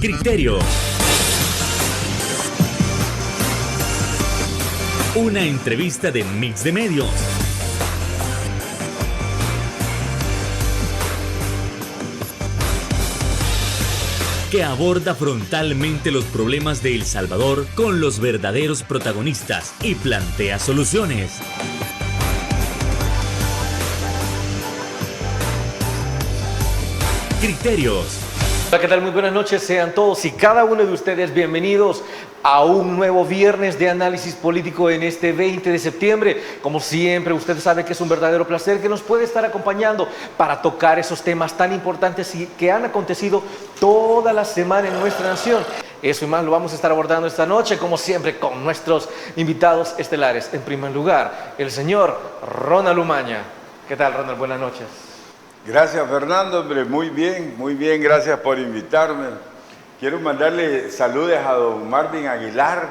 Criterio. Una entrevista de Mix de Medios. Que aborda frontalmente los problemas de El Salvador con los verdaderos protagonistas y plantea soluciones. Criterios. Hola, ¿qué tal? Muy buenas noches, sean todos y cada uno de ustedes bienvenidos a un nuevo viernes de análisis político en este 20 de septiembre. Como siempre, usted sabe que es un verdadero placer que nos puede estar acompañando para tocar esos temas tan importantes y que han acontecido toda la semana en nuestra nación. Eso y más lo vamos a estar abordando esta noche, como siempre, con nuestros invitados estelares. En primer lugar, el señor Ronald Umaña. ¿Qué tal, Ronald? Buenas noches. Gracias, Fernando, hombre, muy bien, gracias por invitarme. Quiero mandarle saludos a don Marvin Aguilar,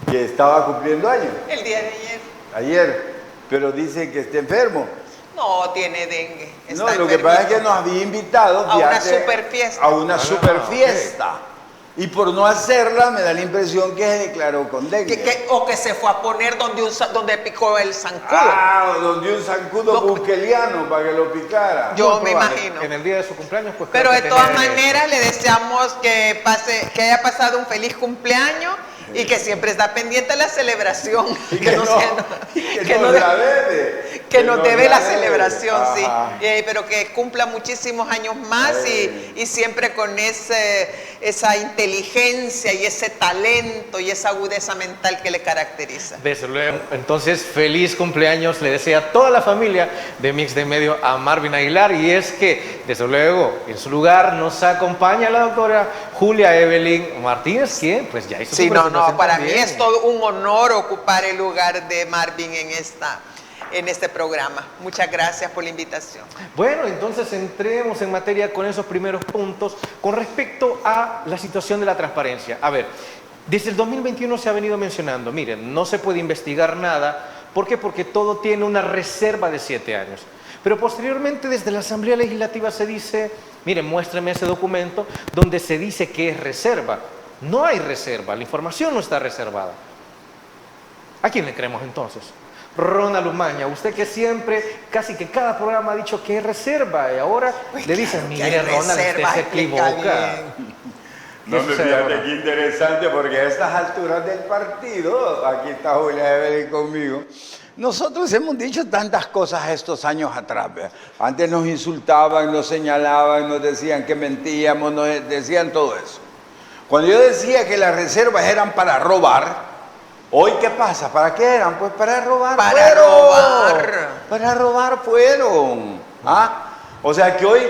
que estaba cumpliendo años. El día de ayer. Ayer, pero dice que está enfermo. No, tiene dengue. No, lo que pasa es que nos había invitado a una super fiesta. A una super fiesta. Y por no hacerla, me da la impresión que se declaró con dengue. O que se fue a poner donde picó el zancudo. Ah, donde un zancudo buqueliano para que lo picara. Yo me imagino. En el día de su cumpleaños, pues. Pero de todas maneras, le deseamos que haya pasado un feliz cumpleaños y que siempre está pendiente de la celebración. Y que nos debe la celebración, sí. Pero que cumpla muchísimos años más y siempre con esa inteligencia y ese talento y esa agudeza mental que le caracteriza. Desde luego. Entonces, feliz cumpleaños le desea toda la familia de Mix de Medio a Marvin Aguilar. Y es que, desde luego, en su lugar nos acompaña la doctora Julia Evelyn Martínez, quien pues ya hizo su presentación. Para mí es todo un honor ocupar el lugar de Marvin en este programa. Muchas gracias por la invitación. Bueno, entonces entremos en materia con esos primeros puntos con respecto a la situación de la transparencia. A ver, desde el 2021 se ha venido mencionando, miren, no se puede investigar nada. ¿Por qué? Porque todo tiene una reserva de 7 años. Pero posteriormente desde la Asamblea Legislativa se dice, miren, muéstrenme ese documento donde se dice que es reserva. No hay reserva, la información no está reservada. ¿A quién le creemos entonces? Ronald Umaña, usted que siempre, casi que cada programa ha dicho que es reserva y ahora le dicen, mire Ronald, usted se equivoca. No me fíjate qué interesante, porque a estas alturas del partido, aquí está Julia Evelyn conmigo, nosotros hemos dicho tantas cosas estos años atrás. ¿verdad? Antes nos insultaban, nos señalaban, nos decían que mentíamos, nos decían todo eso. Cuando yo decía que las reservas eran para robar, ¿hoy qué pasa? ¿Para qué eran? Pues para robar. Para robar fueron. ¿Ah? O sea que hoy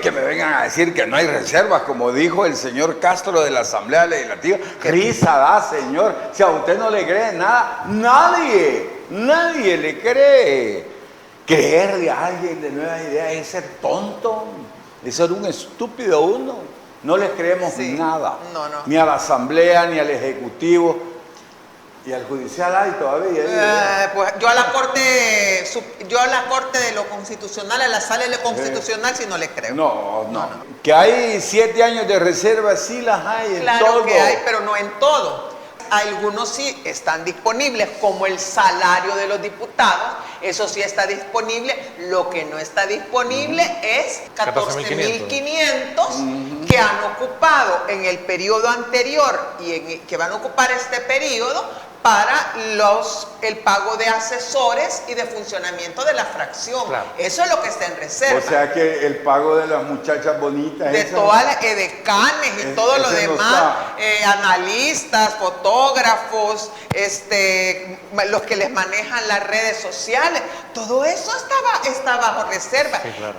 que me vengan a decir que no hay reservas, como dijo el señor Castro de la Asamblea Legislativa, qué risa da, señor. Si a usted no le cree nada, nadie le cree. Creer de alguien de nuevas ideas es ser tonto, es ser un estúpido uno. No les creemos nada, ni a la Asamblea, ni al Ejecutivo, y al Judicial hay todavía. Pues yo a la Corte de lo Constitucional, a la Sala de lo Constitucional, si no le creo. No. Que hay 7 años de reserva, sí las hay en todo. Claro que hay, pero no en todo. Algunos sí están disponibles, como el salario de los diputados, eso sí está disponible. Lo que no está disponible es 14.500 que han ocupado en el periodo anterior y que van a ocupar este periodo para el pago de asesores y de funcionamiento de la fracción. Claro. Eso es lo que está en reserva. O sea que el pago de las muchachas bonitas. De todas las edecanes y todo lo demás, analistas, fotógrafos, los que les manejan las redes sociales, todo eso está bajo reserva. Sí, claro.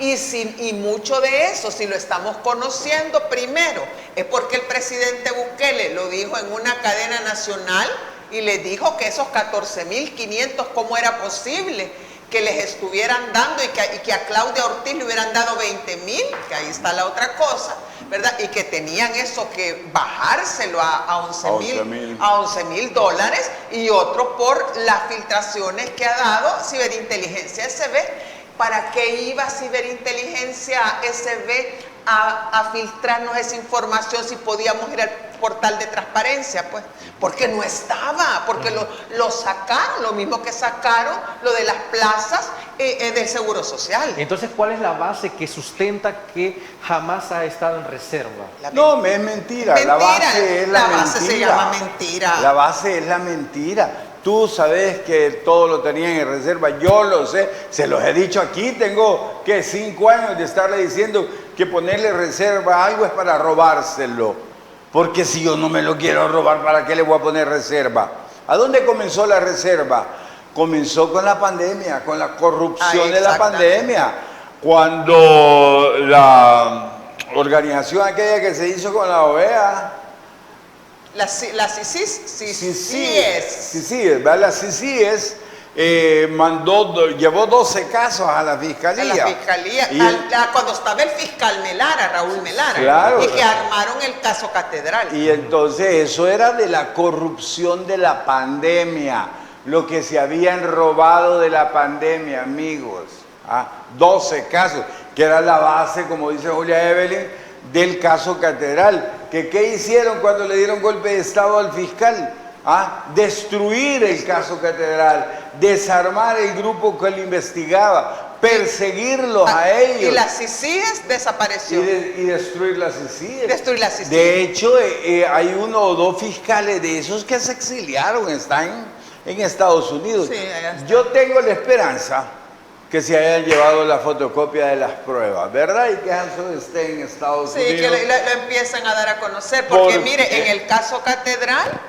Y mucho de eso, si lo estamos conociendo primero, es porque el presidente Bukele lo dijo en una cadena nacional y les dijo que esos 14.500, ¿cómo era posible que les estuvieran dando y que a Claudia Ortiz le hubieran dado 20.000? Que ahí está la otra cosa, ¿verdad? Y que tenían eso que bajárselo a 11.000 dólares, y otro por las filtraciones que ha dado Ciberinteligencia SB. ¿Para qué iba Ciberinteligencia SB a filtrarnos esa información si podíamos ir al portal de transparencia? Pues porque no estaba, porque lo sacaron, lo mismo que sacaron lo de las plazas del Seguro Social. Entonces, ¿cuál es la base que sustenta que jamás ha estado en reserva? No, es mentira. La base es la mentira. Se llama mentira. La base es la mentira. Tú sabes que todo lo tenían en reserva, yo lo sé, se los he dicho aquí, tengo que 5 años de estarle diciendo que ponerle reserva a algo es para robárselo. Porque si yo no me lo quiero robar, ¿para qué le voy a poner reserva? ¿A dónde comenzó la reserva? Comenzó con la pandemia, con la corrupción de la pandemia. Cuando la organización aquella que se hizo con la OEA... La CICIS, llevó 12 casos a la fiscalía. A la fiscalía, cuando estaba el fiscal Melara, Raúl Melara, claro, y que armaron el caso Catedral. Y entonces eso era de la corrupción de la pandemia, lo que se habían robado de la pandemia, amigos. 12 casos, que era la base, como dice Julia Evelyn, del caso Catedral. ¿Qué hicieron cuando le dieron golpe de Estado al fiscal? Destruir el caso Catedral, desarmar el grupo que lo investigaba, perseguirlos a ellos. Y la CICIES desapareció. Y destruir la CICIES. Destruir la CICIES. De hecho, hay 1 o 2 fiscales de esos que se exiliaron, están en Estados Unidos. Sí, allá está. Yo tengo la esperanza que se hayan llevado la fotocopia de las pruebas, ¿verdad? Y que eso esté en Estados Unidos. Sí, que lo empiezan a dar a conocer, porque mire, en el caso Catedral,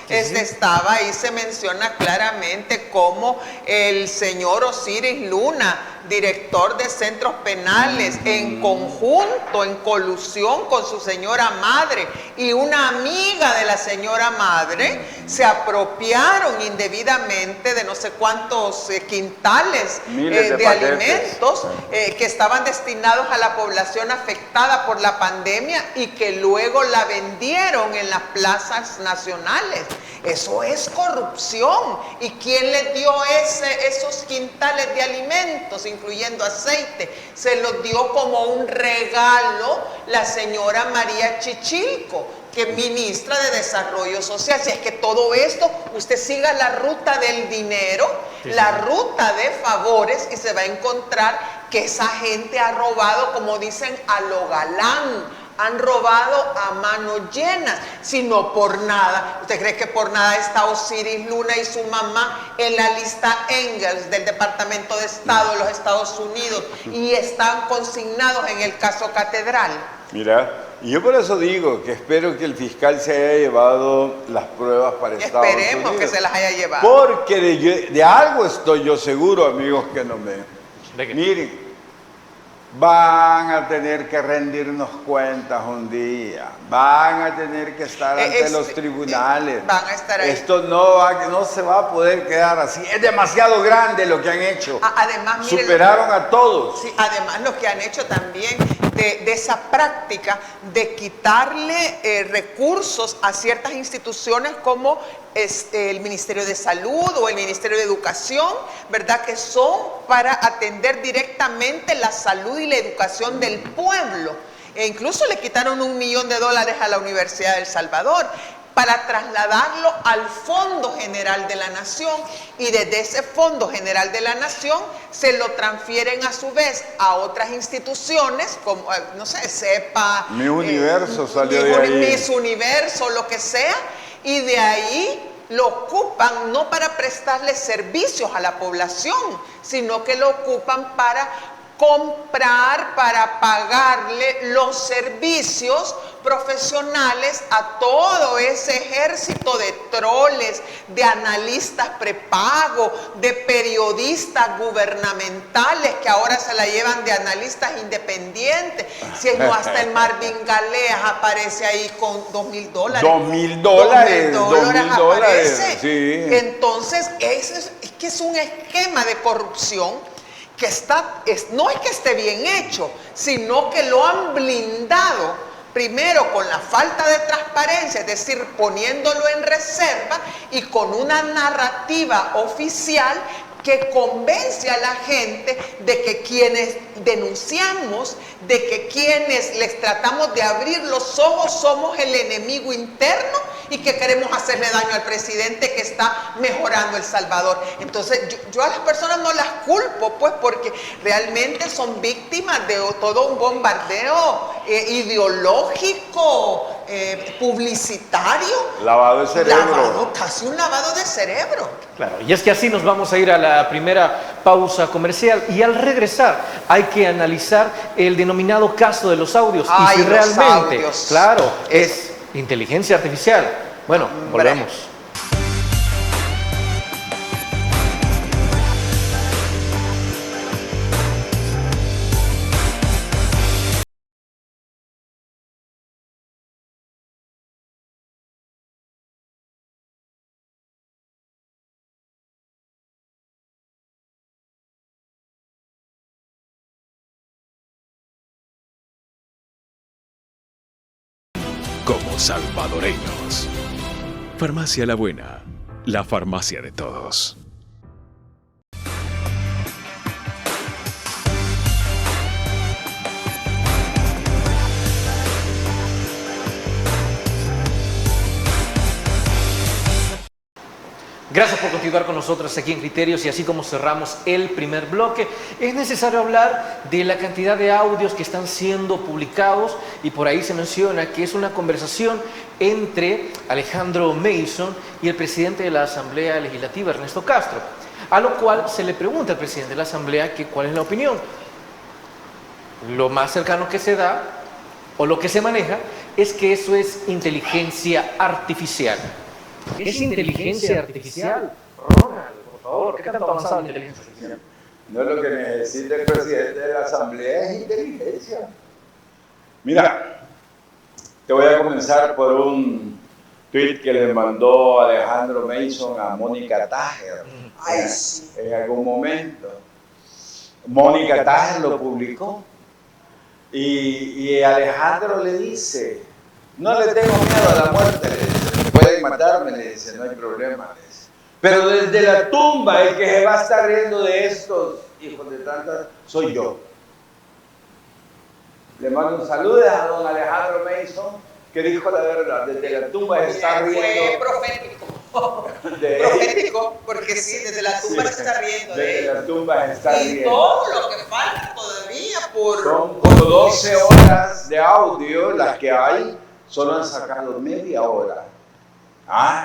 estaba ahí, se menciona claramente cómo el señor Osiris Luna, director de centros penales, en conjunto, en colusión con su señora madre y una amiga de la señora madre, se apropiaron indebidamente de no sé cuántos quintales de alimentos que estaban destinados a la población afectada por la pandemia y que luego la vendieron en las plazas nacionales. Eso es corrupción. ¿Y quién les dio esos quintales de alimentos, incluyendo aceite? Se los dio como un regalo la señora María Chichilco, que es ministra de Desarrollo Social. Si es que todo esto, usted siga la ruta del dinero, la ruta de favores, y se va a encontrar que esa gente ha robado, como dicen, a lo galán. Han robado a manos llenas, si no por nada. ¿Usted cree que por nada está Osiris Luna y su mamá en la lista Engels del Departamento de Estado de los Estados Unidos y están consignados en el caso Catedral? Mira, y yo por eso digo que espero que el fiscal se haya llevado las pruebas para Estados Unidos. Esperemos que se las haya llevado. Porque de algo estoy yo seguro, amigos que no me... Miren, van a tener que rendirnos cuentas un día, van a tener que estar ante los tribunales. Van a estar ahí. Esto no se va a poder quedar así. Es demasiado grande lo que han hecho. Además, superaron a todos. Sí, además lo que han hecho también de esa práctica de quitarle recursos a ciertas instituciones como el Ministerio de Salud o el Ministerio de Educación, ¿verdad? Que son para atender directamente la salud y la educación del pueblo. E incluso le quitaron $1 millón a la Universidad de El Salvador para trasladarlo al Fondo General de la Nación, y desde ese Fondo General de la Nación se lo transfieren a su vez a otras instituciones como, no sé, CEPA, Mi Universo salió de ahí. Miss Universo, lo que sea, y de ahí lo ocupan no para prestarle servicios a la población, sino que lo ocupan para comprar, para pagarle los servicios profesionales a todo ese ejército de troles, de analistas prepago, de periodistas gubernamentales que ahora se la llevan de analistas independientes. Si no, hasta el Marvin Galeas aparece ahí con $2,000. $2,000 aparece. Sí. Entonces, es que es un esquema de corrupción que no es que esté bien hecho, sino que lo han blindado primero con la falta de transparencia, es decir, poniéndolo en reserva, y con una narrativa oficial que convence a la gente de que quienes denunciamos, de que quienes les tratamos de abrir los ojos somos el enemigo interno y que queremos hacerle daño al presidente que está mejorando El Salvador. Entonces yo a las personas no las culpo, pues, porque realmente son víctimas de todo un bombardeo ideológico, publicitario. Lavado de cerebro. Casi un lavado de cerebro. Claro, y es que así nos vamos a ir a la primera pausa comercial y al regresar hay que analizar el denominado caso de los audios y si los realmente, audios. claro, es inteligencia artificial. Bueno, volvemos. Como salvadoreños. Farmacia La Buena, la farmacia de todos. Gracias por continuar con nosotros aquí en Criterios y así como cerramos el primer bloque, es necesario hablar de la cantidad de audios que están siendo publicados y por ahí se menciona que es una conversación entre Alejandro Mason y el presidente de la Asamblea Legislativa, Ernesto Castro, a lo cual se le pregunta al presidente de la Asamblea que cuál es la opinión. Lo más cercano que se da o lo que se maneja es que eso es inteligencia artificial. ¿Es inteligencia artificial? Ronald, por favor, ¿qué tanto avanzado la inteligencia artificial? No es lo que necesita el presidente de la Asamblea, es inteligencia. Mira, te voy a comenzar por un tweet que le mandó Alejandro Mason a Mónica Tajer en algún momento. Mónica Tajer lo publicó y Alejandro le dice, no le tengo miedo a la muerte, le dice. Pueden matarme, le dice, no hay problema. Le dice. Pero desde la tumba el que se va a estar riendo de estos hijos de tantas soy yo. Le mando un saludo a don Alejandro Mason, que dijo la verdad, desde la tumba se está riendo. Fue profético. Profético, porque sí, desde la tumba se está riendo de Desde la tumba se está y riendo. todo lo que falta todavía por... Son como 12 horas de audio las que hay, solo han sacado media hora.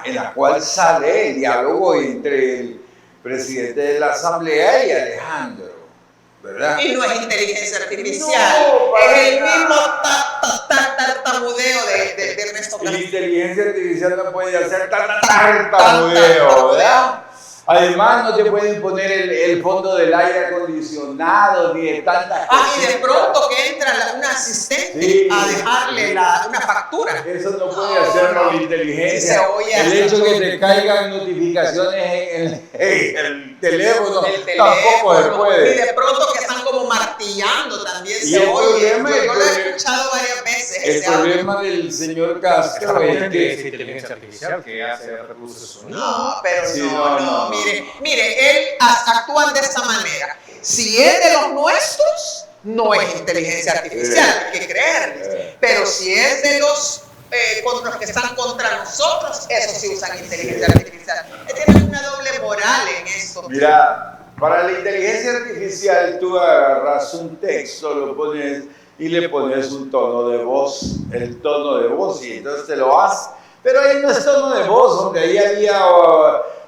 En la cual sale el diálogo entre el presidente de la Asamblea y Alejandro, ¿verdad? Y no es inteligencia artificial, No, es el nada. mismo tartamudeo de Ernesto La Castro. inteligencia artificial no puede hacer tartamudeo, ¿verdad? Además, no te pueden poner el fondo del aire acondicionado ni de tantas cosas. Y de pronto que entra una asistente a dejarle una factura. Eso no puede hacerlo la inteligencia. Se oye El hasta hecho que te caigan notificaciones en el teléfono, El tampoco se teléfono, y puede. de pronto que están como martillando también Y se el oye. problema Yo es lo he que- escuchado varias veces. El ese audio. problema del señor Castro es que inteligencia artificial que hace recursos de sonido. No, pero Sí, no, no. Mire, él actúan de esta manera. Si es de los nuestros, no es inteligencia artificial, hay que creer. Pero si es de los contra los que están contra nosotros, eso sí usan inteligencia artificial. Tienen una doble moral en eso. mira, para la inteligencia artificial tú agarras un texto, lo pones y le pones un tono de voz, el tono de voz, y entonces te lo hace. Pero ahí no es tono de voz, donde ahí había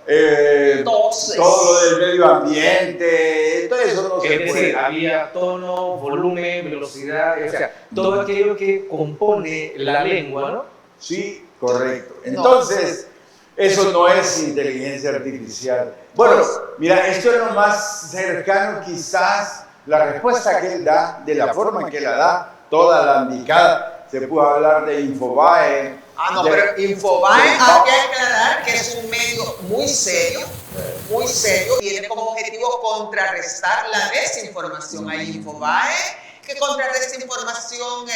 Entonces, todo lo del medio ambiente, todo eso no se Es decir, puede. había tono, volumen, velocidad, o sea, todo aquello que compone la lengua, ¿no? Sí, correcto. Entonces, eso no es inteligencia artificial. Bueno, mira, esto es lo más cercano quizás, la respuesta que él da, de la forma que la da, toda la indicada. Se puede hablar de Infobae. pero Infobae hay que aclarar que es un medio muy serio, tiene como objetivo contrarrestar la desinformación. Ahí Infobae que contra desinformación,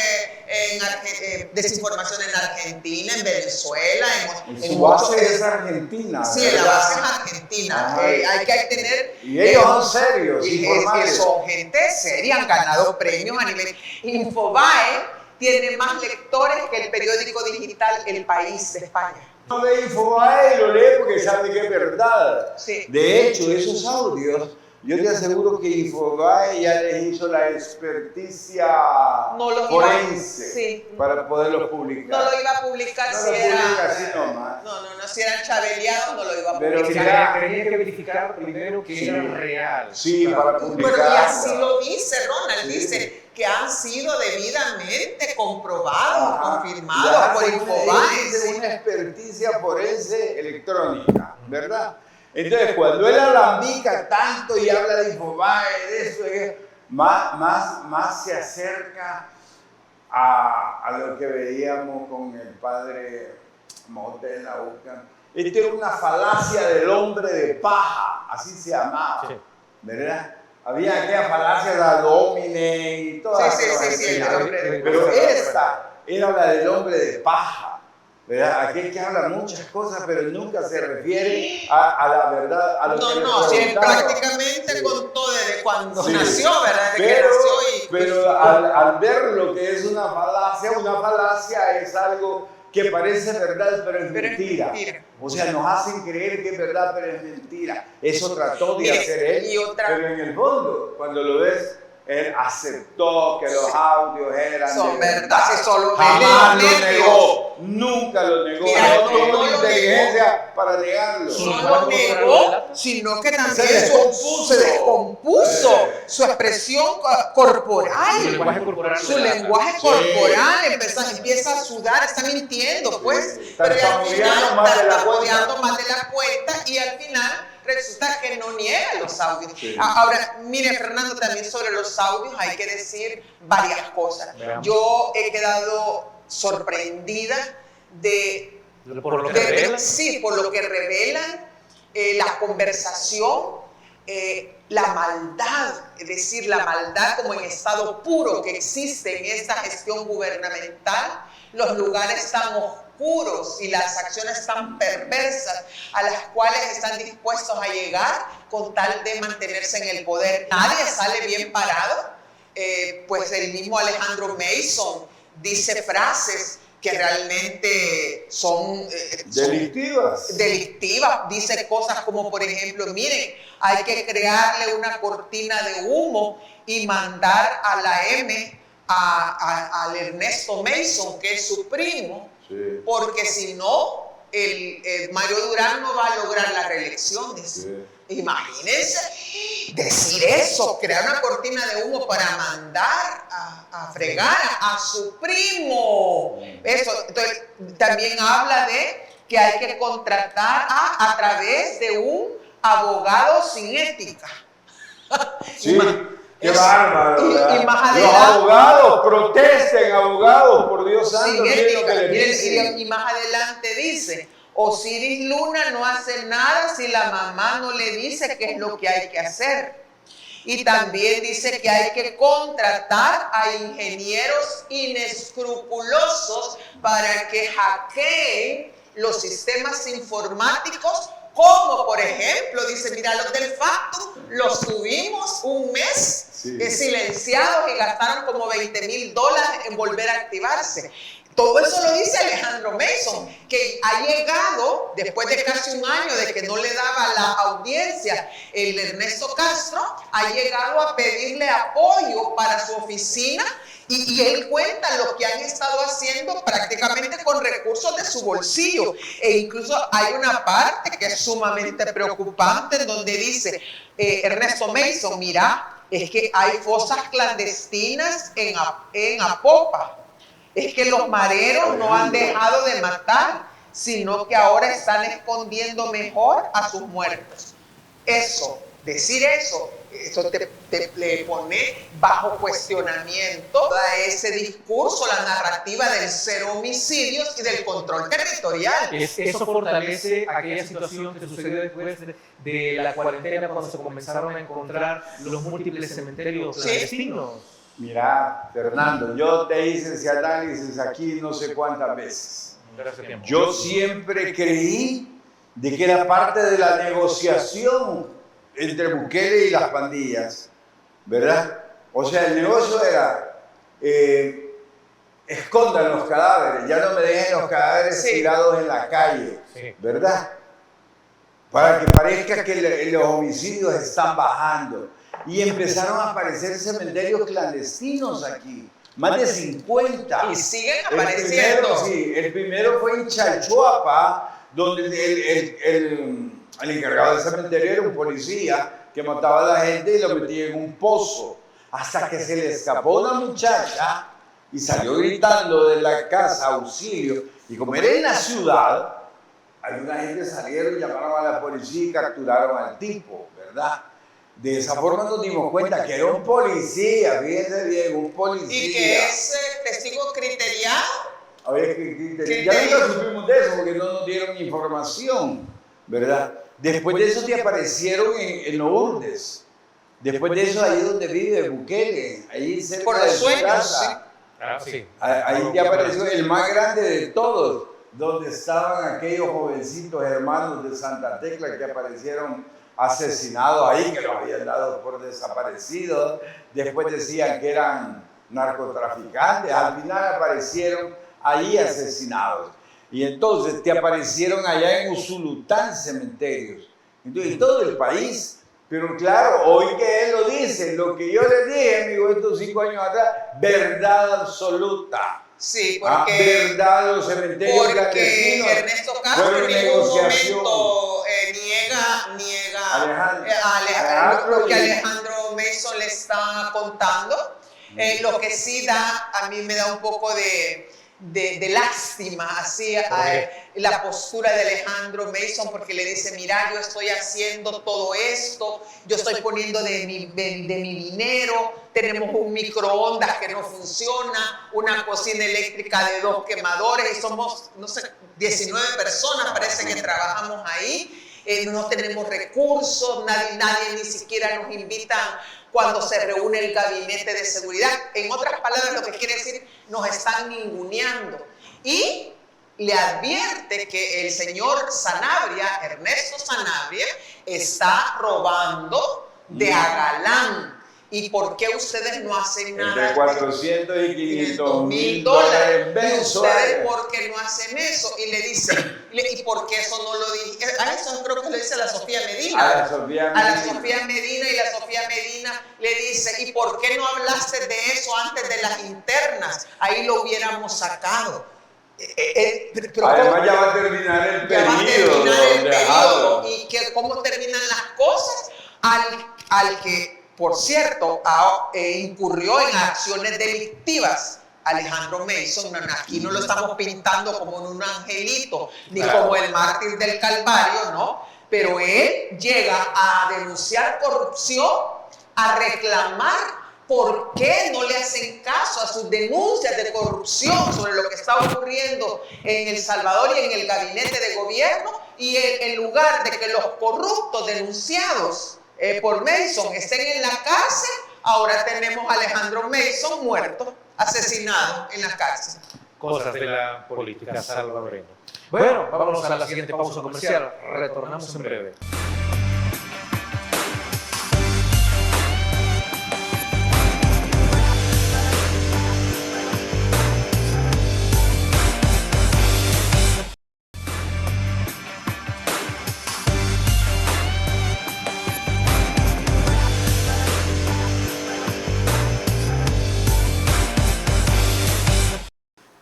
desinformación en Argentina, en Venezuela, en su base es Argentina. Sí, la base es Argentina. Hay que tener... Y ellos son serios, informales. Son gente seria, han ganado premios a nivel... Infobae tiene más lectores que el periódico digital El País de España. No ve Infobae y lo lee porque sabe que es verdad. Sí. De hecho, esos audios, yo te aseguro que Infobae ya les hizo la experticia forense para poderlos publicar. No lo iba a publicar no si lo era... publica así nomás. No, si eran chabeleados no lo iba a Pero publicar. Tenía que verificar primero que era real. Sí, para publicar. Pero y así lo dice Ronald, dice que han sido debidamente comprobados, confirmados por Infobae. Es una experticia forense electrónica, ¿verdad? Entonces, cuando él alambica tanto y habla de Infobae, de eso, más se acerca a lo que veíamos con el padre Mote en la UCA. Esto era una falacia del hombre de paja, así se llamaba, ¿verdad? Había aquella falacia de la domine y todas Sí, pero esta era la del hombre de paja, ¿verdad? Aquí hay que hablar muchas cosas, pero nunca se refiere a la verdad, a lo que sí, prácticamente contó desde cuando nació, ¿verdad? Desde que nació pero al ver lo que es una falacia es algo que parece verdad, pero es mentira. O sea, nos hacen creer que es verdad, pero es mentira. Eso trató de hacer él, pero en el fondo, cuando lo ves, él aceptó que los audios eran son verdad. Jamás lo negó, nunca lo negó. No tuvo la inteligencia para negarlo. No lo negó, sino que también se descompuso su expresión corporal. Su lenguaje corporal empieza a sudar, está mintiendo, pues. Pero al final está rodeando más de la cuenta y al final resulta que no niega los audios. Ahora, mire, Fernando, también sobre los audios hay que decir varias cosas. Yo he quedado sorprendida ¿Por lo que revelan? Sí, por lo que revelan, la conversación, la maldad, es decir, la maldad como en estado puro que existe en esta gestión gubernamental, los lugares tan oscuros y las acciones tan perversas a las cuales están dispuestos a llegar con tal de mantenerse en el poder. Nadie sale bien parado, pues el mismo Alejandro Mason dice frases que realmente son delictivas. Dice cosas como, por ejemplo, miren, hay que crearle una cortina de humo y mandar a la M al Ernesto Mason, que es su primo, porque si no, el Mario Durán no va a lograr la reelección. Imagínense decir eso, crear una cortina de humo para mandar a fregar a su primo. Eso, entonces, también habla de que hay que contratar a través de un abogado sin ética. Sí. ¡Qué bárbaro! Y más adelante, los abogados, protesten, abogados, por Dios santo. Sin ética. Y más adelante dice, Osiris Luna no hace nada si la mamá no le dice qué es lo que hay que hacer. Y también dice que hay que contratar a ingenieros inescrupulosos para que hackeen los sistemas informáticos, como por ejemplo, dice, mira, los del Factum los tuvimos un mes silenciados y gastaron como $20,000 en volver a activarse. Todo eso lo dice Alejandro Mason, que ha llegado, después de casi un año de que no le daba la audiencia el Ernesto Castro, ha llegado a pedirle apoyo para su oficina y él cuenta lo que han estado haciendo prácticamente con recursos de su bolsillo. E incluso hay una parte que es sumamente preocupante donde dice, Ernesto Mason, mira, es que hay fosas clandestinas en Apopa. Es que los mareros no han dejado de matar, sino que ahora están escondiendo mejor a sus muertos. Decir eso le pone bajo cuestionamiento a ese discurso, la narrativa del cero homicidios y del control territorial. Eso fortalece aquella situación que sucedió después de la cuarentena, cuando se comenzaron a encontrar los múltiples cementerios clandestinos. Mira, Fernando, yo te hice ese análisis aquí no sé cuántas veces. Yo siempre creí de que era parte de la negociación entre Bukele y las pandillas, ¿verdad? O sea, el negocio era, escondan los cadáveres, ya no me dejen los cadáveres tirados en la calle, ¿verdad? Para que parezca que los homicidios están bajando. Y empezaron a aparecer cementerios clandestinos aquí, más de 50. Y siguen apareciendo. El primero fue en Chalchuapa, donde el encargado del cementerio era un policía que mataba a la gente y lo metía en un pozo. Hasta que se le escapó una muchacha y salió gritando de la casa auxilio. Y como era en la ciudad, alguna gente salieron, llamaron a la policía y capturaron al tipo, ¿verdad? De esa forma nos dimos cuenta que era un policía, fíjense bien, un policía. Y que es testigo criteriado. A ver, ya nunca supimos de eso porque no nos dieron información, ¿verdad? Después de eso te aparecieron en Lourdes. Después de eso, ahí donde vive Bukele, ahí cerca por los de su sueños, casa. Ahí te apareció el más grande de todos, donde estaban aquellos jovencitos hermanos de Santa Tecla que aparecieron asesinados ahí, que los habían dado por desaparecidos. Después decían que eran narcotraficantes. Al final aparecieron ahí asesinados. Y entonces te aparecieron allá en Usulután cementerios. Entonces, en todo el país. Pero claro, hoy que él lo dice, lo que yo le dije, amigo, estos 5 años atrás, verdad absoluta. Sí, porque, verdad, los cementerios clandestinos. Ernesto Castro en ningún momento niega lo que Alejandro Mason le está contando. Lo que sí a mí me da un poco de lástima así la postura de Alejandro Mason, porque le dice, mira, yo estoy haciendo todo esto, yo estoy poniendo de mi dinero, tenemos un microondas que no funciona, una cocina eléctrica de 2 quemadores y somos, no sé, 19 personas parece que trabajamos ahí. No tenemos recursos, nadie ni siquiera nos invita cuando se reúne el gabinete de seguridad. En otras palabras, lo que quiere decir, nos están ninguneando. Y le advierte que el señor Sanabria, Ernesto Sanabria, está robando de a galán. ¿Y por qué ustedes no hacen nada? Entre 400 y 500 mil dólares mensuales. ¿Y ustedes por qué no hacen eso? Y le dicen, ¿y por qué eso no lo dije? A eso creo que lo dice la Sofía Medina. A la Sofía Medina, y la Sofía Medina le dice, ¿y por qué no hablaste de eso antes de las internas? Ahí lo hubiéramos sacado. Pero además ya va a terminar el periodo. ¿Y cómo terminan las cosas? Al que, por cierto, incurrió en acciones delictivas. Alejandro Mason, aquí no lo estamos pintando como un angelito, ni como el mártir del Calvario, ¿no? Pero él llega a denunciar corrupción, a reclamar por qué no le hacen caso a sus denuncias de corrupción sobre lo que está ocurriendo en El Salvador y en el gabinete de gobierno, y en lugar de que los corruptos denunciados por Mason estén en la cárcel, ahora tenemos a Alejandro Mason muerto, asesinado en la cárcel. Cosas de la política salvadoreña. Bueno, vámonos a la siguiente pausa comercial. Retornamos en breve.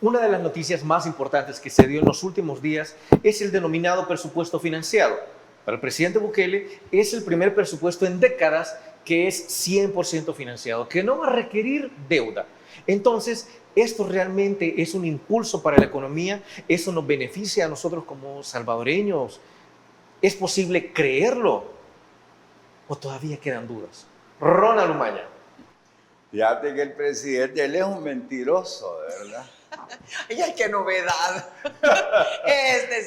Una de las noticias más importantes que se dio en los últimos días es el denominado presupuesto financiado. Para el presidente Bukele es el primer presupuesto en décadas que es 100% financiado, que no va a requerir deuda. Entonces, esto realmente es un impulso para la economía, eso nos beneficia a nosotros como salvadoreños. ¿Es posible creerlo? ¿O todavía quedan dudas? Ronald Umaña. Fíjate que el presidente, él es un mentiroso, de verdad. ¡Ay, qué novedad!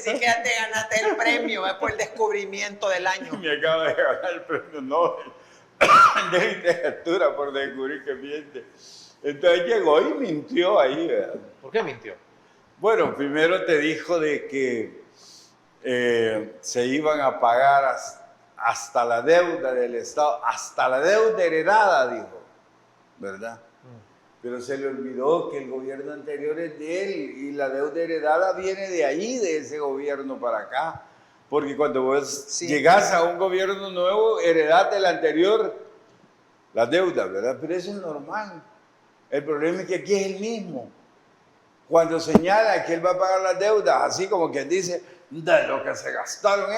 Sí que ya te ganaste el premio por el descubrimiento del año. Me acaba de ganar el premio Nobel de literatura por descubrir que miente. Entonces llegó y mintió ahí, ¿verdad? ¿Por qué mintió? Bueno, primero te dijo de que se iban a pagar hasta la deuda del Estado, hasta la deuda heredada, dijo, ¿verdad? Pero se le olvidó que el gobierno anterior es de él y la deuda heredada viene de ahí, de ese gobierno para acá. Porque cuando vos llegás a un gobierno nuevo, heredás del anterior la deuda, ¿verdad? Pero eso es normal. El problema es que aquí es el mismo. Cuando señala que él va a pagar las deudas, así como quien dice, de lo que se gastaron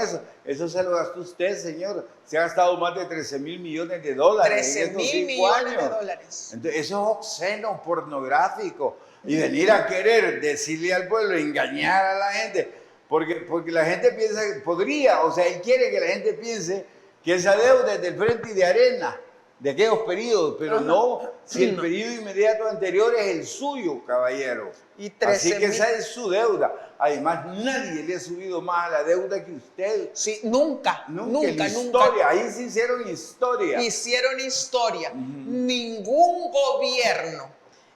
eso se lo gastó usted, señor. Se ha gastado más de 13,000 millones de dólares. 13,000 millones de dólares. Entonces, eso es obsceno, pornográfico. Y venir a querer decirle al pueblo, engañar a la gente, porque la gente piensa que podría, o sea, él quiere que la gente piense que esa deuda es del Frente y de Arena, de aquellos periodos, pero no, si el periodo inmediato anterior es el suyo, caballero. Y así que esa es su deuda. Además, nadie le ha subido más a la deuda que usted. Sí, nunca. Historia, ahí se hicieron historia. Hicieron historia. Ningún gobierno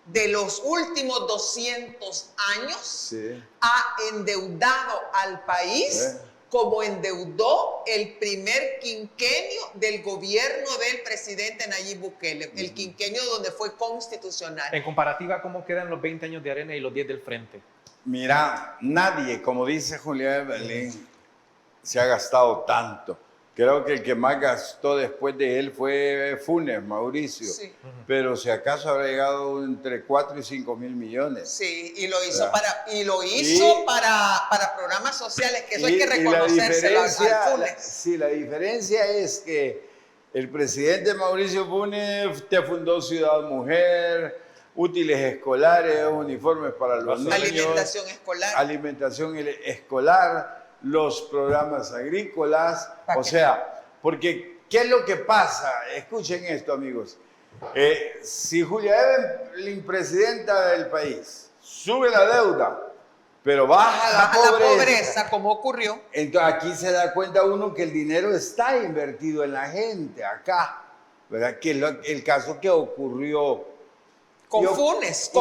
de los últimos 200 años ha endeudado al país como endeudó el primer quinquenio del gobierno del presidente Nayib Bukele, el quinquenio donde fue constitucional. En comparativa, ¿cómo quedan los 20 años de Arena y los 10 del Frente? Mira, nadie, como dice Julián Belén, se ha gastado tanto. Creo que el que más gastó después de él fue Funes, Mauricio. Sí. Pero si acaso habrá llegado entre 4 y 5 mil millones. Sí, y lo hizo, para programas sociales, que eso hay que reconocérselo al Funes. Sí, la diferencia es que el presidente Mauricio Funes te fundó Ciudad Mujer, útiles escolares, uniformes para los niños. Alimentación escolar. Los programas agrícolas, o sea, porque ¿qué es lo que pasa? Escuchen esto, amigos. Si Julia Evelyn, presidenta del país, sube la deuda, pero baja la pobreza, como ocurrió. Entonces aquí se da cuenta uno que el dinero está invertido en la gente, acá, ¿verdad? Que es el caso que ocurrió con Funes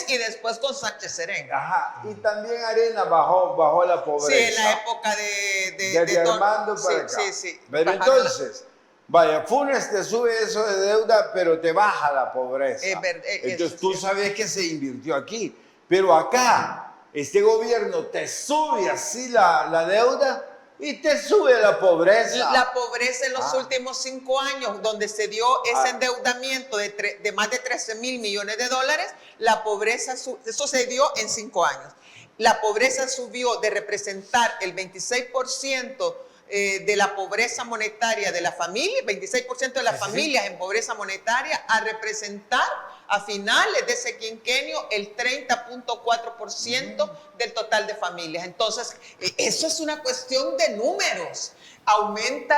y después con Sánchez Serén. Ajá, y también Arena bajó la pobreza. Sí, en la época de Armando para acá. Sí. Pero entonces, vaya, Funes te sube eso de deuda, pero te baja la pobreza. Entonces tú sabes que se invirtió aquí. Pero acá, este gobierno te sube así la deuda y te sube la pobreza. La pobreza en los últimos 5 años, donde se dio ese endeudamiento de más de 13,000 millones de dólares, la pobreza, eso se dio en 5 años. La pobreza subió de representar el 26% de la pobreza monetaria de la familia, 26% de las familias en pobreza monetaria, a representar a finales de ese quinquenio el 30.4% del total de familias. Entonces, eso es una cuestión de números. Aumenta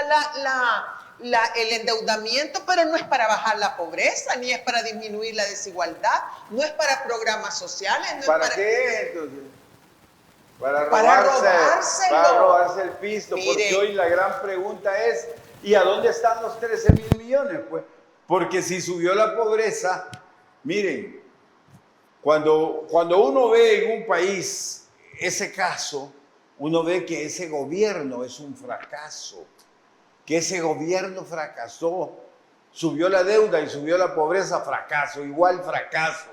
el endeudamiento, pero no es para bajar la pobreza, ni es para disminuir la desigualdad, no es para programas sociales. No ¿Para es qué entonces? Para robárselo. Robarse el pisto. Mire, porque hoy la gran pregunta es, ¿y a dónde están los 13,000 millones? Pues, porque si subió la pobreza, miren, cuando uno ve en un país ese caso, uno ve que ese gobierno es un fracaso, que ese gobierno fracasó, subió la deuda y subió la pobreza, fracaso, igual fracaso.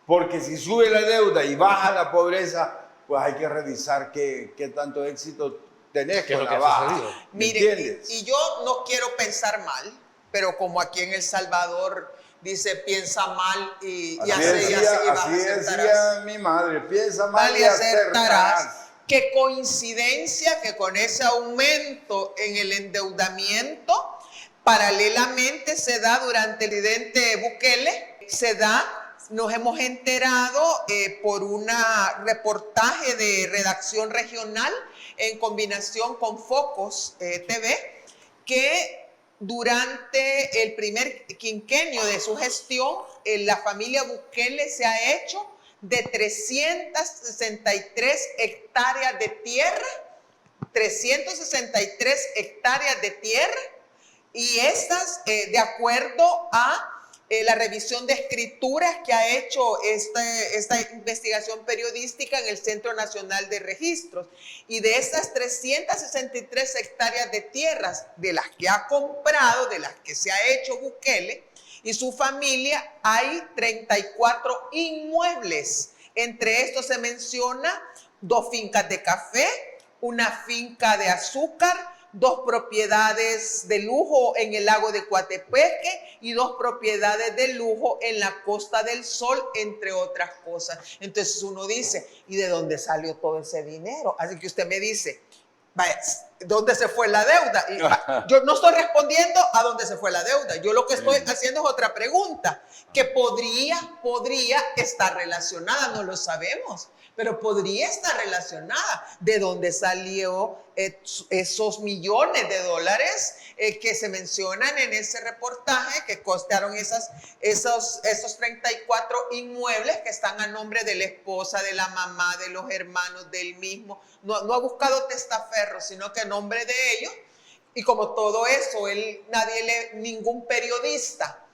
Porque si sube la deuda y baja la pobreza, pues hay que revisar qué tanto éxito tenés con la baja. Mire, y yo no quiero pensar mal, pero como aquí en El Salvador dice, piensa mal y así decía mi madre, piensa mal y acertarás. Qué coincidencia que con ese aumento en el endeudamiento, paralelamente se da durante el presidente Bukele, nos hemos enterado por un reportaje de redacción regional en combinación con Focus TV, que durante el primer quinquenio de su gestión, la familia Bukele se ha hecho de 363 hectáreas de tierra, Y estas, de acuerdo a la revisión de escrituras que ha hecho esta investigación periodística en el Centro Nacional de Registros. Y de estas 363 hectáreas de tierras de las que ha comprado, de las que se ha hecho Bukele y su familia, hay 34 inmuebles. Entre estos se menciona 2 fincas de café, una finca de azúcar, 2 propiedades de lujo en el lago de Coatepeque y 2 propiedades de lujo en la Costa del Sol, entre otras cosas. Entonces uno dice, ¿y de dónde salió todo ese dinero? Así que usted me dice, ¿dónde se fue la deuda? Y, yo no estoy respondiendo a dónde se fue la deuda. Yo lo que estoy haciendo es otra pregunta, que podría estar relacionada, no lo sabemos, pero podría estar relacionada. ¿De dónde salió esos millones de dólares que se mencionan en ese reportaje, que costaron esos 34 inmuebles que están a nombre de la esposa, de la mamá, de los hermanos, del mismo? No ha buscado testaferro, sino que a nombre de ellos. Y como todo eso, ningún periodista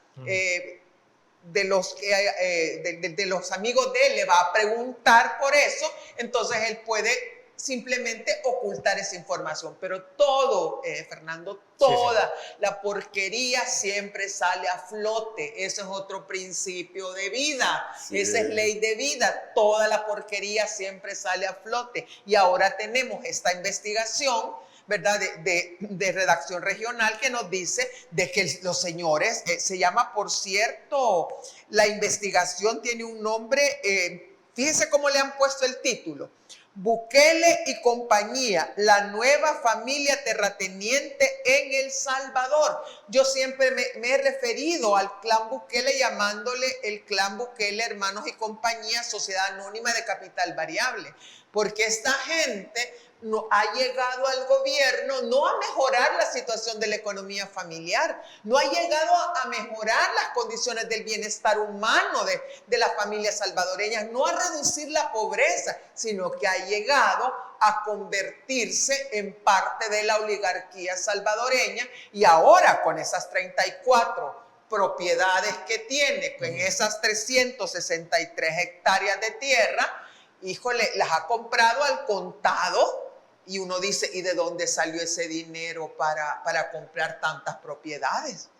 de los amigos de él le va a preguntar por eso, entonces él puede simplemente ocultar esa información. Pero todo, Fernando, toda la porquería siempre sale a flote. Ese es otro principio de vida. Esa es ley de vida. Toda la porquería siempre sale a flote. Y ahora tenemos esta investigación, ¿verdad?, de redacción regional, que nos dice de que los señores, se llama, por cierto, la investigación tiene un nombre, fíjese cómo le han puesto el título: Bukele y compañía, la nueva familia terrateniente en El Salvador. Yo siempre me he referido al clan Bukele llamándole el clan Bukele, hermanos y compañía, sociedad anónima de capital variable, porque esta gente no ha llegado al gobierno no a mejorar la situación de la economía familiar, no ha llegado a mejorar las condiciones del bienestar humano de las familias salvadoreñas, no a reducir la pobreza, sino que ha llegado a convertirse en parte de la oligarquía salvadoreña. Y ahora, con esas 34 propiedades que tiene, con esas 363 hectáreas de tierra, híjole, las ha comprado al contado. Y uno dice, ¿y de dónde salió ese dinero para comprar tantas propiedades?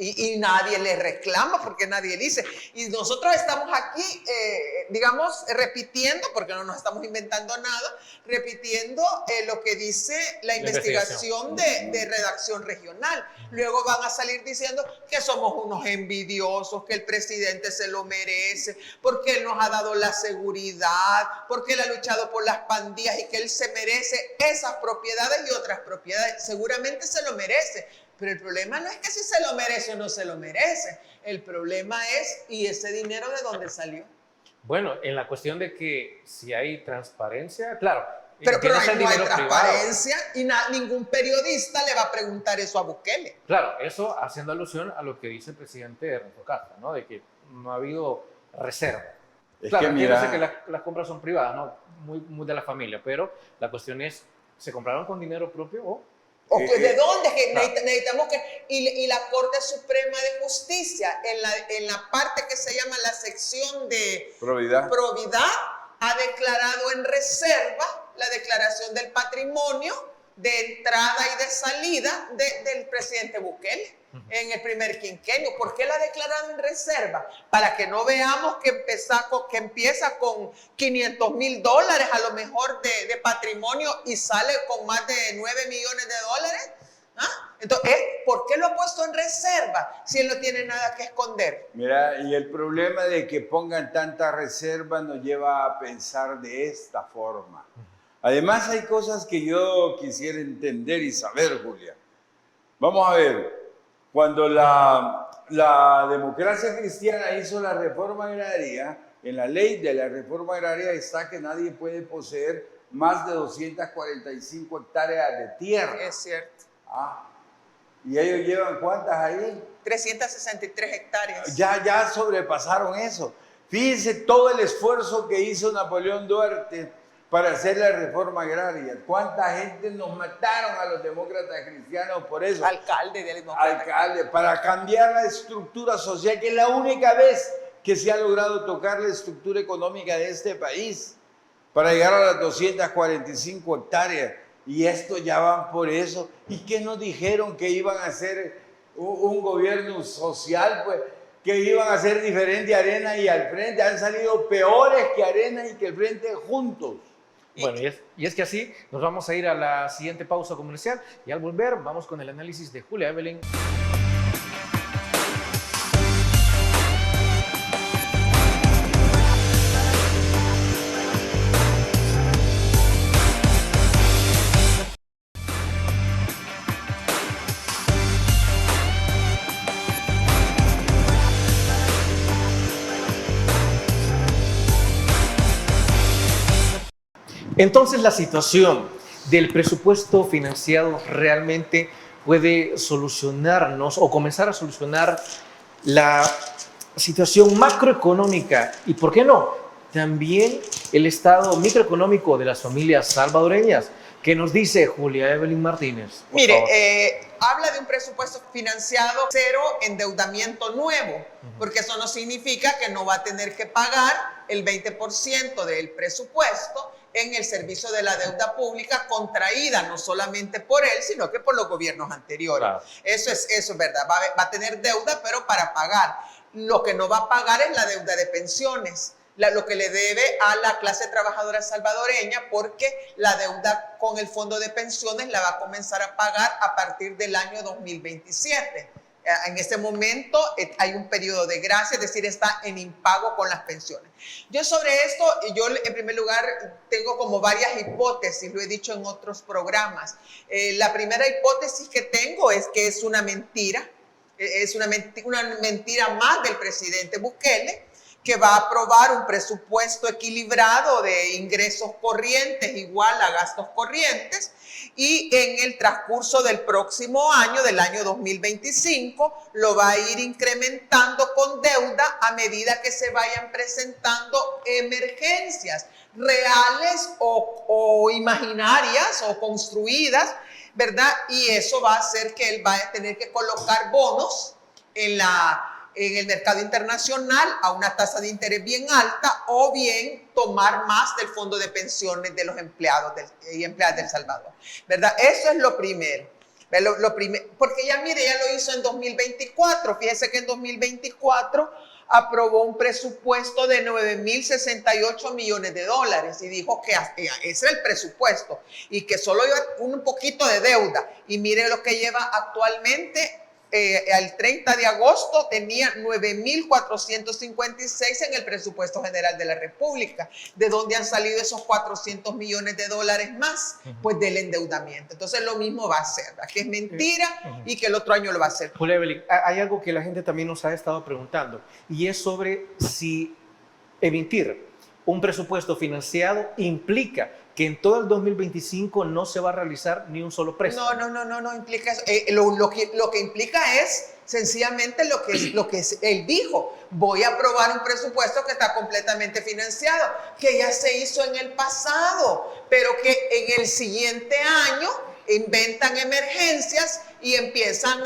Y nadie le reclama, porque nadie dice. Y nosotros estamos aquí, digamos, repitiendo, porque no nos estamos inventando nada, repitiendo lo que dice la investigación de redacción regional. Luego van a salir diciendo que somos unos envidiosos, que el presidente se lo merece, porque él nos ha dado la seguridad, porque él ha luchado por las pandillas y que él se merece esas propiedades y otras propiedades. Seguramente se lo merece. Pero el problema no es que si se lo merece o no se lo merece. El problema es, ¿y ese dinero de dónde salió? Bueno, en la cuestión de que si hay transparencia, claro. Pero ahí no hay transparencia privado. Y ningún periodista le va a preguntar eso a Bukele. Claro, eso haciendo alusión a lo que dice el presidente Ernesto Castro, ¿no? De que no ha habido reserva. Claro, entiéndase que las compras son privadas, ¿no? Muy de la familia, pero la cuestión es, ¿se compraron con dinero propio o...? ¿O de dónde? Que necesitamos que... Y la Corte Suprema de Justicia, en la parte que se llama la sección de probidad, ha declarado en reserva la declaración del patrimonio de entrada y de salida del presidente Bukele en el primer quinquenio. ¿Por qué la ha declarado en reserva? Para que no veamos que empieza con $500,000 a lo mejor de patrimonio y sale con más de $9 millones. ¿Ah? Entonces, ¿por qué lo ha puesto en reserva si él no tiene nada que esconder? Mira, y el problema de que pongan tanta reserva nos lleva a pensar de esta forma. Además, hay cosas que yo quisiera entender y saber, Julia. Vamos a ver, cuando la democracia cristiana hizo la reforma agraria, en la ley de la reforma agraria está que nadie puede poseer más de 245 hectáreas de tierra. Es cierto. ¿Y ellos llevan cuántas ahí? 363 hectáreas. Ya sobrepasaron eso. Fíjense todo el esfuerzo que hizo Napoleón Duarte para hacer la reforma agraria. ¿Cuánta gente nos mataron a los demócratas cristianos por eso? Alcalde de demócrata. Alcalde, para cambiar la estructura social, que es la única vez que se ha logrado tocar la estructura económica de este país, para llegar a las 245 hectáreas. Y esto ya van por eso. ¿Y qué nos dijeron que iban a hacer un gobierno social? Pues que iban a ser diferente Arena y al Frente. Han salido peores que Arena y que el Frente juntos. Bueno, y es que así nos vamos a ir a la siguiente pausa comercial y al volver vamos con el análisis de Julia Evelyn. Entonces, la situación del presupuesto financiado realmente puede solucionarnos o comenzar a solucionar la situación macroeconómica y, ¿por qué no?, también el estado microeconómico de las familias salvadoreñas. ¿Qué nos dice Julia Evelyn Martínez? Mire, habla de un presupuesto financiado, cero endeudamiento nuevo, porque eso no significa que no va a tener que pagar el 20% del presupuesto en el servicio de la deuda pública contraída no solamente por él, sino que por los gobiernos anteriores. Claro. Eso es verdad, va a tener deuda, pero para pagar. Lo que no va a pagar es la deuda de pensiones, lo que le debe a la clase trabajadora salvadoreña, porque la deuda con el fondo de pensiones la va a comenzar a pagar a partir del año 2027. En este momento hay un periodo de gracia, es decir, está en impago con las pensiones. Yo sobre esto, yo en primer lugar tengo como varias hipótesis, lo he dicho en otros programas. La primera hipótesis que tengo es que es una mentira más del presidente Bukele, que va a aprobar un presupuesto equilibrado de ingresos corrientes igual a gastos corrientes, y en el transcurso del próximo año, del año 2025, lo va a ir incrementando con deuda a medida que se vayan presentando emergencias reales o imaginarias o construidas, ¿verdad? Y eso va a hacer que él va a tener que colocar bonos en el mercado internacional a una tasa de interés bien alta, o bien tomar más del fondo de pensiones de los empleados y empleadas de El Salvador, ¿verdad? Eso es lo primero. Porque ya mire, ya lo hizo en 2024. Fíjese que en 2024 aprobó un presupuesto de 9.068 millones de dólares y dijo que ese era el presupuesto y que solo iba un poquito de deuda. Y mire lo que lleva actualmente. Al 30 de agosto tenía 9.456 en el presupuesto general de la República. ¿De dónde han salido esos 400 millones de dólares más? Pues del endeudamiento. Entonces lo mismo va a hacer, ¿verdad? Que es mentira y que el otro año lo va a hacer. Julia Evelyn, hay algo que la gente también nos ha estado preguntando, y es sobre si emitir un presupuesto financiado implica que en todo el 2025 no se va a realizar ni un solo préstamo. No implica eso. Lo que implica es sencillamente lo que él dijo. Voy a aprobar un presupuesto que está completamente financiado, que ya se hizo en el pasado, pero que en el siguiente año inventan emergencias y empiezan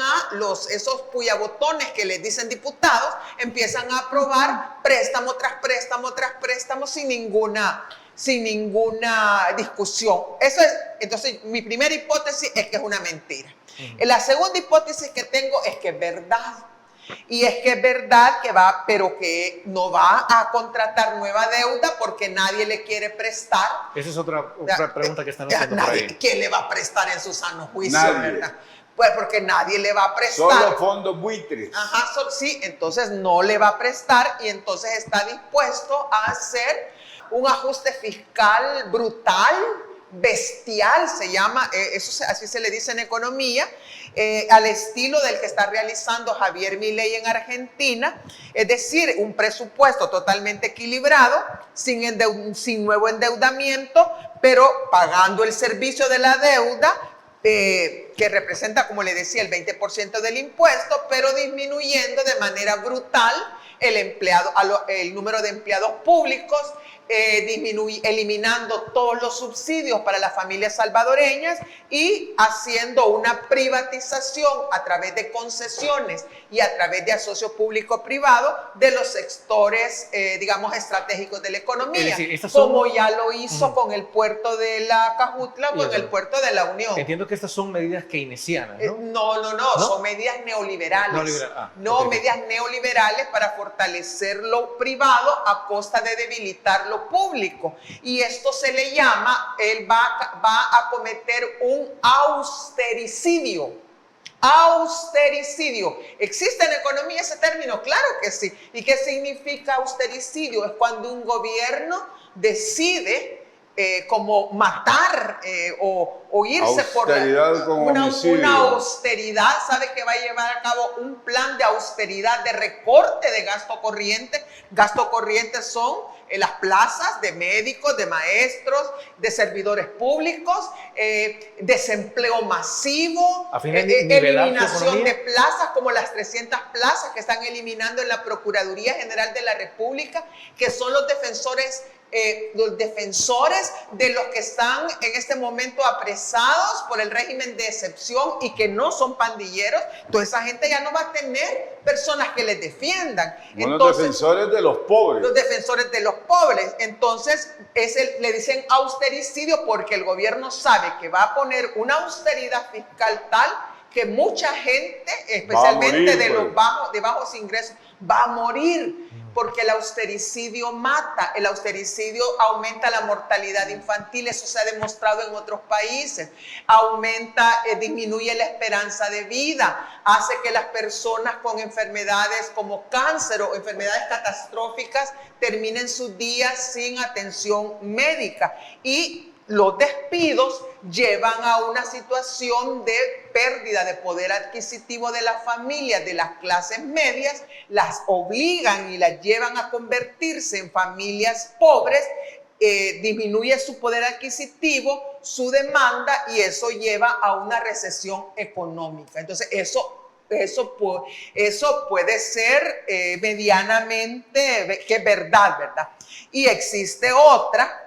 esos puyabotones que les dicen diputados, empiezan a aprobar préstamo tras préstamo tras préstamo sin ninguna discusión. Entonces, mi primera hipótesis es que es una mentira. La segunda hipótesis que tengo es que es verdad. Y es que es verdad pero que no va a contratar nueva deuda porque nadie le quiere prestar. Esa es otra pregunta que están haciendo por ahí. ¿Quién le va a prestar en su sano juicio? Nadie. ¿Verdad? Pues porque nadie le va a prestar. Solo fondos buitres. Ajá, sí, entonces no le va a prestar y entonces está dispuesto a hacer un ajuste fiscal brutal, bestial, se llama, así se le dice en economía, al estilo del que está realizando Javier Milei en Argentina, es decir, un presupuesto totalmente equilibrado, sin nuevo endeudamiento, pero pagando el servicio de la deuda, que representa, como le decía, el 20% del impuesto, pero disminuyendo de manera brutal el número de empleados públicos, eliminando todos los subsidios para las familias salvadoreñas y haciendo una privatización a través de concesiones y a través de asocio público-privado de los sectores, digamos, estratégicos de la economía, como ya lo hizo con el puerto de la Cajutla o con el puerto de la Unión. Entiendo que estas son medidas keynesianas, ¿no? No, son medidas neoliberales. Medidas neoliberales para fortalecer lo privado a costa de debilitar lo público. Y esto se le llama, él va a cometer un austericidio. Austericidio. ¿Existe en economía ese término? Claro que sí. ¿Y qué significa austericidio? Es cuando un gobierno decide como matar o irse por una austeridad, sabe que va a llevar a cabo un plan de austeridad, de recorte de gasto corriente. Gasto corriente son las plazas de médicos, de maestros, de servidores públicos, desempleo masivo, eliminación de plazas como las 300 plazas que están eliminando en la Procuraduría General de la República, que son los defensores de los que están en este momento apresados por el régimen de excepción y que no son pandilleros. Toda esa gente ya no va a tener personas que les defiendan. Los defensores de los pobres. Los defensores de los pobres. Entonces, le dicen austericidio porque el gobierno sabe que va a poner una austeridad fiscal tal que mucha gente, especialmente de bajos ingresos, va a morir. Porque el austericidio mata, el austericidio aumenta la mortalidad infantil, eso se ha demostrado en otros países, disminuye la esperanza de vida, hace que las personas con enfermedades como cáncer o enfermedades catastróficas terminen sus días sin atención médica y los despidos llevan a una situación de pérdida de poder adquisitivo de las familias, de las clases medias, las obligan y las llevan a convertirse en familias pobres, disminuye su poder adquisitivo, su demanda y eso lleva a una recesión económica. Entonces eso puede ser medianamente, que es verdad. Y existe otra,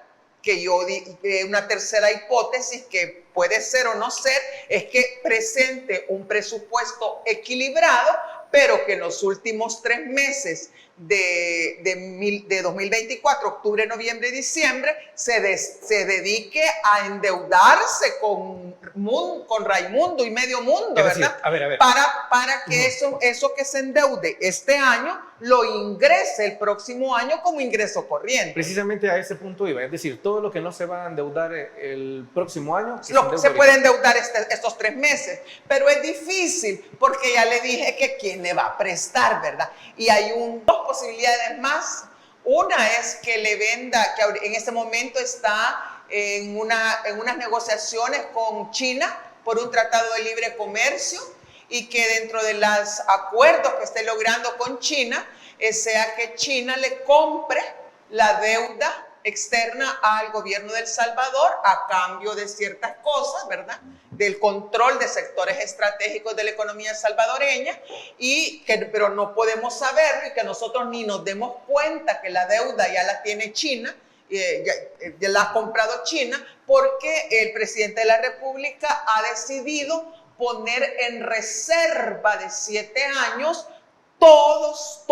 una tercera hipótesis que puede ser o no ser, es que presente un presupuesto equilibrado, pero que en los últimos 3 meses de 2024, octubre, noviembre y diciembre, se dedique a endeudarse con Raimundo y medio mundo, ¿verdad? A ver. Para que eso que se endeude este año lo ingrese el próximo año como ingreso corriente. Precisamente a ese punto iba, es decir, todo lo que no se va a endeudar el próximo año se puede endeudar estos 3 meses, pero es difícil porque ya le dije que quién le va a prestar, ¿verdad? Y hay dos posibilidades más. Una es que le venda, que en este momento está en unas negociaciones con China por un tratado de libre comercio y que dentro de los acuerdos que esté logrando con China, sea que China le compre la deuda externa al gobierno de El Salvador a cambio de ciertas cosas, ¿verdad? Del control de sectores estratégicos de la economía salvadoreña pero no podemos saberlo y que nosotros ni nos demos cuenta que la deuda ya la tiene China, ya la ha comprado China, porque el presidente de la República ha decidido poner en reserva de 7 años todos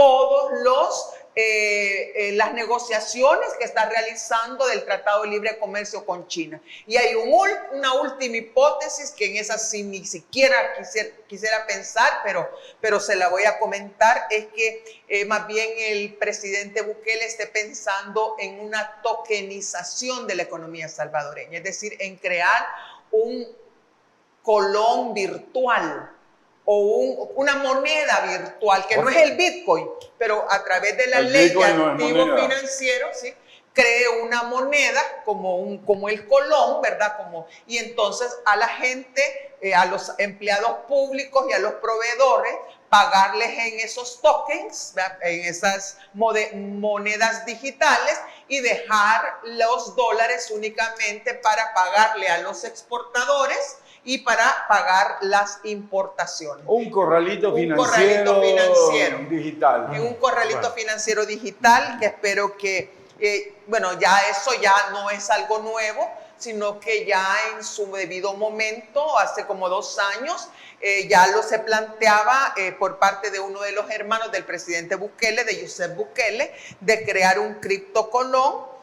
las negociaciones que está realizando del Tratado de Libre Comercio con China. Y hay una última hipótesis que en esa sí ni siquiera quisiera pensar, pero se la voy a comentar, es que más bien el presidente Bukele esté pensando en una tokenización de la economía salvadoreña, es decir, en crear un colón virtual o una moneda virtual, que no es el Bitcoin, pero a través de la ley de activo financiero, ¿sí?, cree una moneda como el colón, ¿verdad? Y entonces a la gente, a los empleados públicos y a los proveedores, pagarles en esos tokens, ¿verdad?, en esas monedas digitales y dejar los dólares únicamente para pagarle a los exportadores y para pagar las importaciones. Un corralito financiero digital. Un corralito financiero digital que espero que Bueno, ya eso ya no es algo nuevo, sino que ya en su debido momento, hace como 2 años, ya lo se planteaba por parte de uno de los hermanos del presidente Bukele, de Joseph Bukele, de crear un criptocolón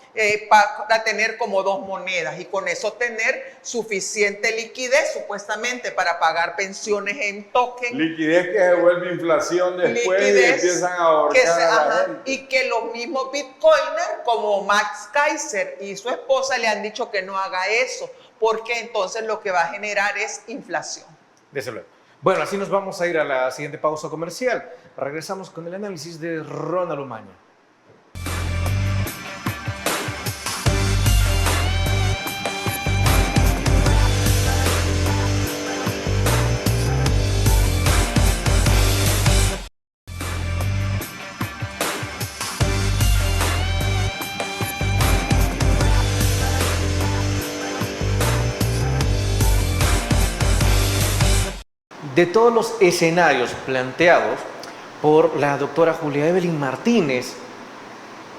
para tener como 2 monedas y con eso tener suficiente liquidez supuestamente para pagar pensiones en token. Liquidez que se vuelve inflación después y empiezan a ahorcar a la gente. Y que los mismos bitcoiners como Max Kaiser y su esposa le han dicho que no haga eso, porque entonces lo que va a generar es inflación. Desde luego. Bueno, así nos vamos a ir a la siguiente pausa comercial. Regresamos con el análisis de Ronald Umaña. De todos los escenarios planteados por la doctora Julia Evelyn Martínez,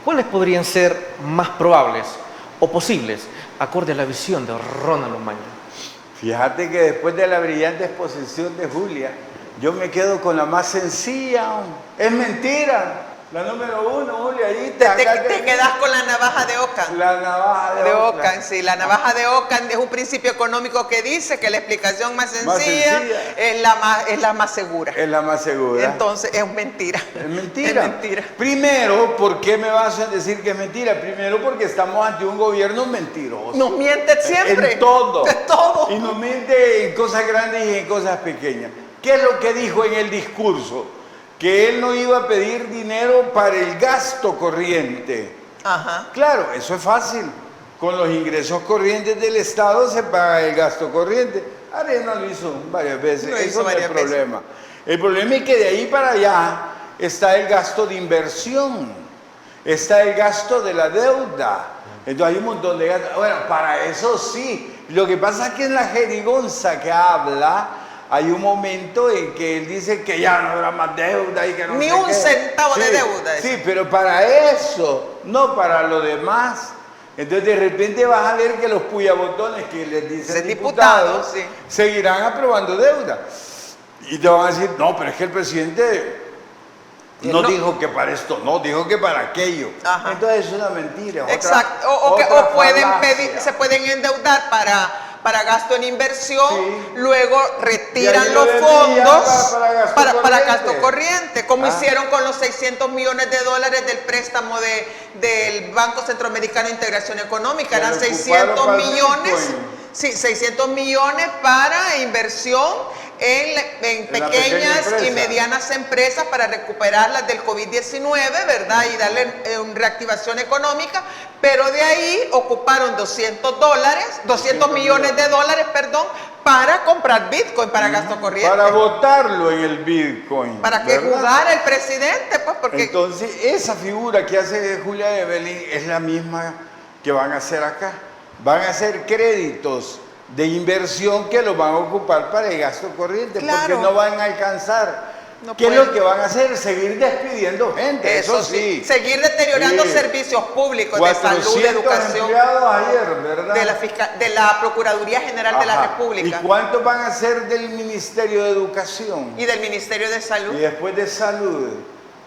¿cuáles podrían ser más probables o posibles acorde a la visión de Ronald Umaña? Fíjate que después de la brillante exposición de Julia, yo me quedo con la más sencilla. Es mentira. La número 1, Julia, ahí te quedas con la navaja de Ockham. La navaja de Ockham. Sí, la navaja de Ockham es un principio económico que dice que la explicación más sencilla es la más segura. Es la más segura. Entonces, es mentira. Es mentira. Es mentira. Primero, ¿por qué me vas a decir que es mentira? Primero, porque estamos ante un gobierno mentiroso. Nos miente siempre. En todo. En todo. Y nos miente en cosas grandes y en cosas pequeñas. ¿Qué es lo que dijo en el discurso? Que él no iba a pedir dinero para el gasto corriente. Ajá. Claro, eso es fácil. Con los ingresos corrientes del Estado se paga el gasto corriente. Arena lo hizo varias veces, eso no es el problema. El problema es que de ahí para allá está el gasto de inversión, está el gasto de la deuda. Entonces hay un montón de gastos. Bueno, para eso sí. Lo que pasa es que en la jerigonza que habla, hay un momento en que él dice que ya no habrá más deuda y que no Ni sé un qué. centavo de deuda. Sí, pero para eso, no para lo demás. Entonces de repente vas a ver que los puyabotones que les dicen diputados sí, seguirán aprobando deuda. Y te van a decir, no, pero es que el presidente no dijo que para esto, no, dijo que para aquello. Ajá. Entonces es una mentira. Exacto. O pueden pedir, se pueden endeudar para gasto en inversión, sí. Luego retiran los fondos para gasto corriente, como hicieron con los 600 millones de dólares del préstamo del Banco Centroamericano de Integración Económica. Eran 600 millones, sí, 600 millones para inversión en pequeñas y medianas empresas para recuperarlas del COVID-19, ¿verdad? Y darle reactivación económica, pero de ahí ocuparon 200 millones de dólares, perdón, para comprar Bitcoin para gasto corriente. Para votarlo en el Bitcoin. Para que jugara el presidente, pues, porque... Entonces, esa figura que hace Julia Evelyn es la misma que van a hacer acá. Van a hacer créditos de inversión que los van a ocupar para el gasto corriente, claro, porque no van a alcanzar. No ¿Qué pueden. es lo que van a hacer? Seguir despidiendo gente, eso sí. Seguir deteriorando servicios públicos de salud, de educación. Empleados ayer, ¿verdad? De la Procuraduría General de la República. ¿Y cuántos van a ser del Ministerio de Educación? Y del Ministerio de Salud. Y después de Salud.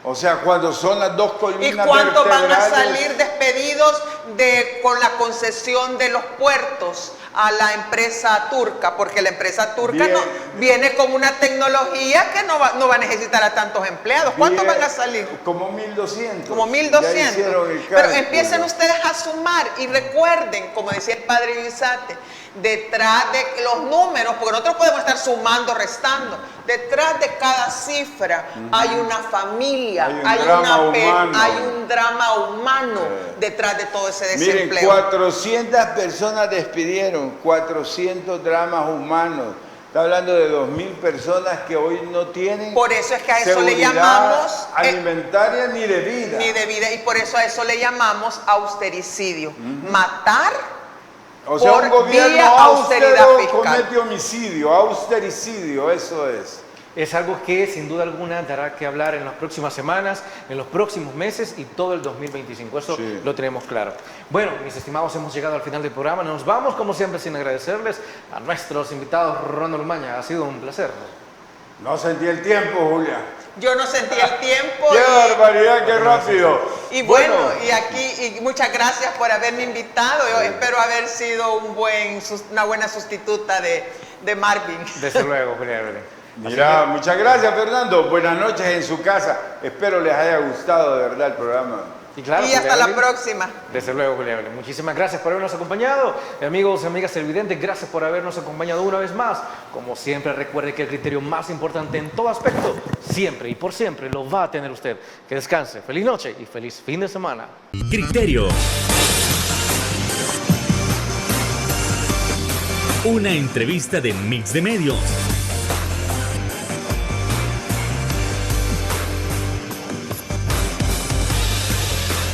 O sea, cuando son las dos columnas ¿Y cuántos van a vertebrales? salir despedidos con la concesión de los puertos a la empresa turca? Porque la empresa turca viene con una tecnología que no va a necesitar a tantos empleados. ¿Cuántos van a salir? Como 1.200. Como 1.200. Pero empiecen ustedes a sumar y recuerden, como decía el padre Guisate, detrás de los números, porque nosotros podemos estar sumando, restando, detrás de cada cifra hay una familia, hay un drama humano detrás de todo ese desempleo. Miren, 400 personas despidieron, 400 dramas humanos. Está hablando de 2.000 personas que hoy no tienen. Por eso es que a eso le llamamos alimentaria ni de vida. Ni de vida, y por eso a eso le llamamos austericidio. Matar. O sea, un gobierno austeridad austero fiscal comete homicidio, austericidio, eso es. es algo que sin duda alguna dará que hablar en las próximas semanas, en los próximos meses y todo el 2025. Eso Sí. lo tenemos claro. Bueno, mis estimados, hemos llegado al final del programa. Nos vamos, como siempre, sin agradecerles a nuestros invitados. Ronald Umaña, ha sido un placer. No sentí el tiempo, Julia. Yo no sentí el tiempo. ¡Qué barbaridad, qué rápido! Y bueno, y aquí, y muchas gracias por haberme invitado. Yo espero haber sido una buena sustituta de Marvin. Desde luego, Julia Evelyn. Mira, muchas gracias, Fernando. Buenas noches en su casa. Espero les haya gustado de verdad el programa. Y, claro, Y hasta Julia la Evelyn, próxima. Desde luego, Julia Evelyn. Muchísimas gracias por habernos acompañado. Amigos y amigas televidentes, gracias por habernos acompañado una vez más. Como siempre, recuerde que el criterio más importante en todo aspecto, siempre y por siempre, lo va a tener usted. Que descanse. Feliz noche y feliz fin de semana. Criterio. Una entrevista de Mix de Medios.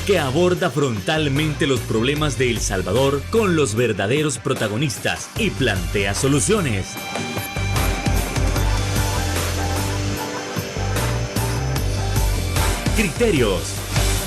Que aborda frontalmente los problemas de El Salvador con los verdaderos protagonistas y plantea soluciones. Criterios.